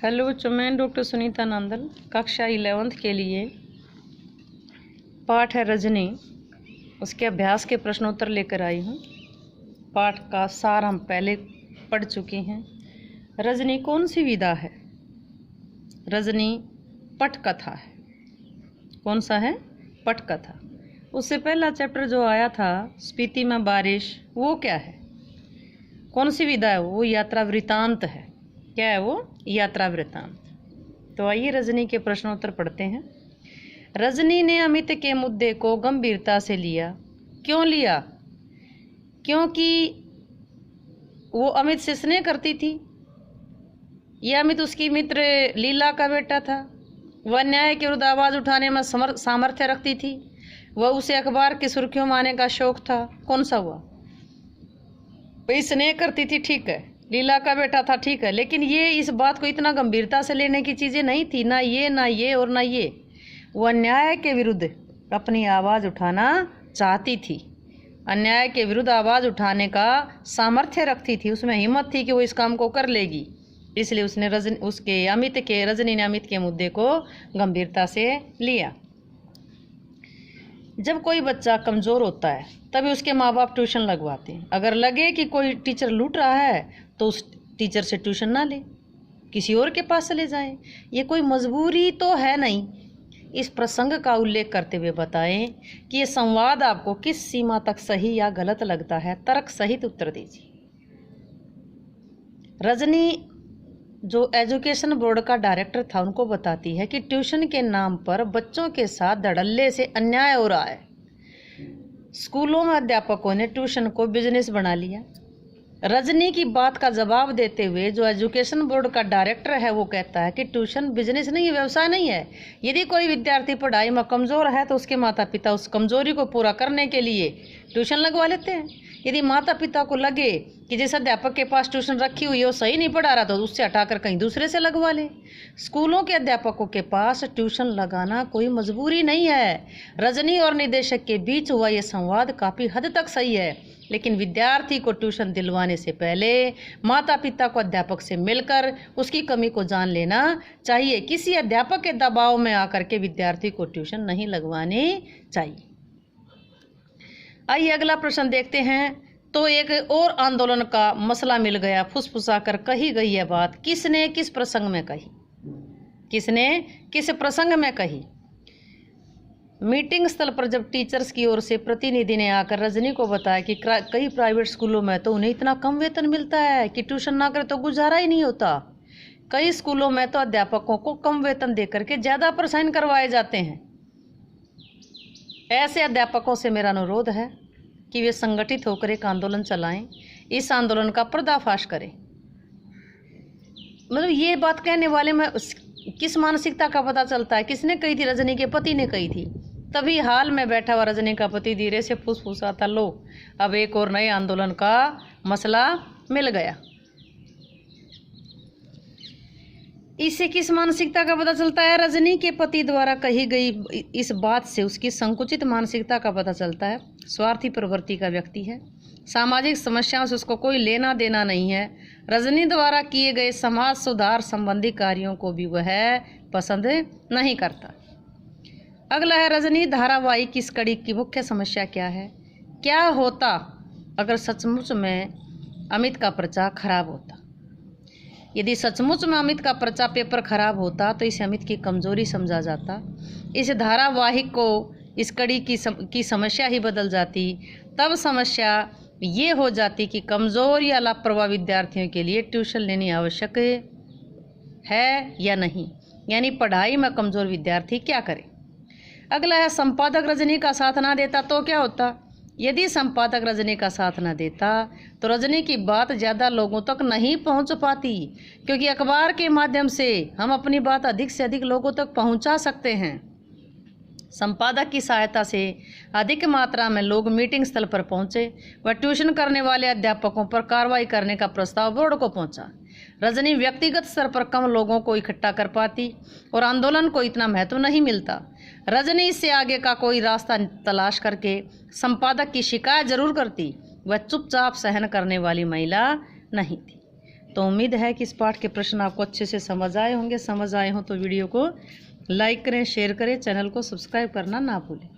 Hello बच्चों, मैं doctor Sunita Nandal कक्षा 11th के लिए पाठ है रजनी, उसके अभ्यास के प्रश्नोत्तर लेकर आई हूँ। पाठ का सार हम पहले पढ़ चुके हैं। रजनी कौन सी विधा है? रजनी पटकथा है। कौन सा है? पटकथा। उससे पहला चैप्टर जो आया था स्पीति में बारिश, वो क्या है? कौन सी विधा है? वो यात्रा वृतांत है। क्या है वो? यात्रा वृतांत। तो आइए रजनी के प्रश्नोत्तर पढ़ते हैं। रजनी ने अमित के मुद्दे को गंभीरता से लिया। क्यों लिया? क्योंकि वो अमित से स्नेह करती थी। यह अमित उसकी मित्र लीला का बेटा था। वह न्याय के विरुद्ध आवाज उठाने में सामर्थ्य रखती थी। वह उसे अखबार की सुर्खियों में आने का शौक था। कौन सा हुआ? वही स्नेह करती थी, ठीक है। लीला का बेटा था, ठीक है। लेकिन ये इस बात को इतना गंभीरता से लेने की चीजें नहीं थी, ना ये और ना ये। वह अन्याय के विरुद्ध अपनी आवाज उठाना चाहती थी। अन्याय के विरुद्ध आवाज उठाने का सामर्थ्य रखती थी, उसमें हिम्मत थी कि वो इस काम को कर लेगी। इसलिए उसने रजनी ने अमित के मुद्दे को गंभीरता से लिया। जब कोई बच्चा कमज़ोर होता है तभी उसके माँ बाप ट्यूशन लगवाते हैं। अगर लगे कि कोई टीचर लूट रहा है तो उस टीचर से ट्यूशन ना ले, किसी और के पास चले जाएं। ये कोई मजबूरी तो है नहीं। इस प्रसंग का उल्लेख करते हुए बताएं कि ये संवाद आपको किस सीमा तक सही या गलत लगता है। तर्क सहित उत्तर दीजिए। रजनी जो एजुकेशन बोर्ड का डायरेक्टर था उनको बताती है कि ट्यूशन के नाम पर बच्चों के साथ धड़ल्ले से अन्याय हो रहा है। स्कूलों में अध्यापकों ने ट्यूशन को बिजनेस बना लिया। रजनी की बात का जवाब देते हुए जो एजुकेशन बोर्ड का डायरेक्टर है वो कहता है कि ट्यूशन बिजनेस नहीं है, व्यवसाय नहीं है। यदि कोई विद्यार्थी पढ़ाई में कमज़ोर है तो उसके माता पिता उस कमज़ोरी को पूरा करने के लिए ट्यूशन लगवा लेते हैं। यदि माता पिता को लगे कि जिस अध्यापक के पास ट्यूशन रखी हुई है वो सही नहीं पढ़ा रहा तो उससे हटाकर कहीं दूसरे से लगवा ले। स्कूलों के अध्यापकों के पास ट्यूशन लगाना कोई मजबूरी नहीं है। रजनी और निदेशक के बीच हुआ ये संवाद काफ़ी हद तक सही है, लेकिन विद्यार्थी को ट्यूशन दिलवाने से पहले माता पिता को अध्यापक से मिलकर उसकी कमी को जान लेना चाहिए। किसी अध्यापक के दबाव में आकर के विद्यार्थी को ट्यूशन नहीं लगवानी चाहिए। आइए अगला प्रश्न देखते हैं। तो एक और आंदोलन का मसला मिल गया। फुसफुसा कर कही गई यह बात किसने किस प्रसंग में कही? किसने किस प्रसंग में कही? मीटिंग स्थल पर जब टीचर्स की ओर से प्रतिनिधि ने आकर रजनी को बताया कि कई प्राइवेट स्कूलों में तो उन्हें इतना कम वेतन मिलता है कि ट्यूशन ना करे तो गुजारा ही नहीं होता। कई स्कूलों में तो अध्यापकों को कम वेतन देकर के ज़्यादा प्रसारण करवाए जाते हैं। ऐसे अध्यापकों से मेरा अनुरोध है कि वे संगठित होकर एक आंदोलन चलाएं, इस आंदोलन का पर्दाफाश करें। मतलब ये बात कहने वाले में किस मानसिकता का पता चलता है? किसने कही थी? रजनी के पति ने कही थी। तभी हाल में बैठा हुआ रजनी का पति धीरे से फुसफुसाता, लो अब एक और नए आंदोलन का मसला मिल गया। इससे किस मानसिकता का पता चलता है? रजनी के पति द्वारा कही गई इस बात से उसकी संकुचित मानसिकता का पता चलता है। स्वार्थी प्रवृत्ति का व्यक्ति है। सामाजिक समस्याओं से उसको कोई लेना देना नहीं है। रजनी द्वारा किए गए समाज सुधार संबंधी कार्यों को भी वह पसंद नहीं करता। अगला है रजनी धारावाहिक की इस कड़ी की मुख्य समस्या क्या है? क्या होता अगर सचमुच में अमित का पर्चा खराब होता? यदि सचमुच में अमित का पर्चा पेपर खराब होता तो इसे अमित की कमजोरी समझा जाता। इस धारावाहिक को इस कड़ी की समस्या ही बदल जाती। तब समस्या ये हो जाती कि कमज़ोर या लापरवाह विद्यार्थियों के लिए ट्यूशन लेनी आवश्यक है या नहीं, यानी पढ़ाई में कमज़ोर विद्यार्थी क्या करे। अगला है संपादक रजनी का साथ ना देता तो क्या होता? यदि संपादक रजनी का साथ न देता तो रजनी की बात ज़्यादा लोगों तक नहीं पहुंच पाती, क्योंकि अखबार के माध्यम से हम अपनी बात अधिक से अधिक लोगों तक पहुंचा सकते हैं। संपादक की सहायता से अधिक मात्रा में लोग मीटिंग स्थल पर पहुंचे व ट्यूशन करने वाले अध्यापकों पर कार्रवाई करने का प्रस्ताव बोर्ड को पहुंचा। रजनी व्यक्तिगत स्तर पर कम लोगों को इकट्ठा कर पाती और आंदोलन को इतना महत्व नहीं मिलता। रजनी इससे आगे का कोई रास्ता तलाश करके संपादक की शिकायत जरूर करती। वह चुपचाप सहन करने वाली महिला नहीं थी। तो उम्मीद है कि इस पाठ के प्रश्न आपको अच्छे से समझ आए होंगे। समझ आए हों तो वीडियो को लाइक करें, शेयर करें, चैनल को सब्सक्राइब करना ना भूलें।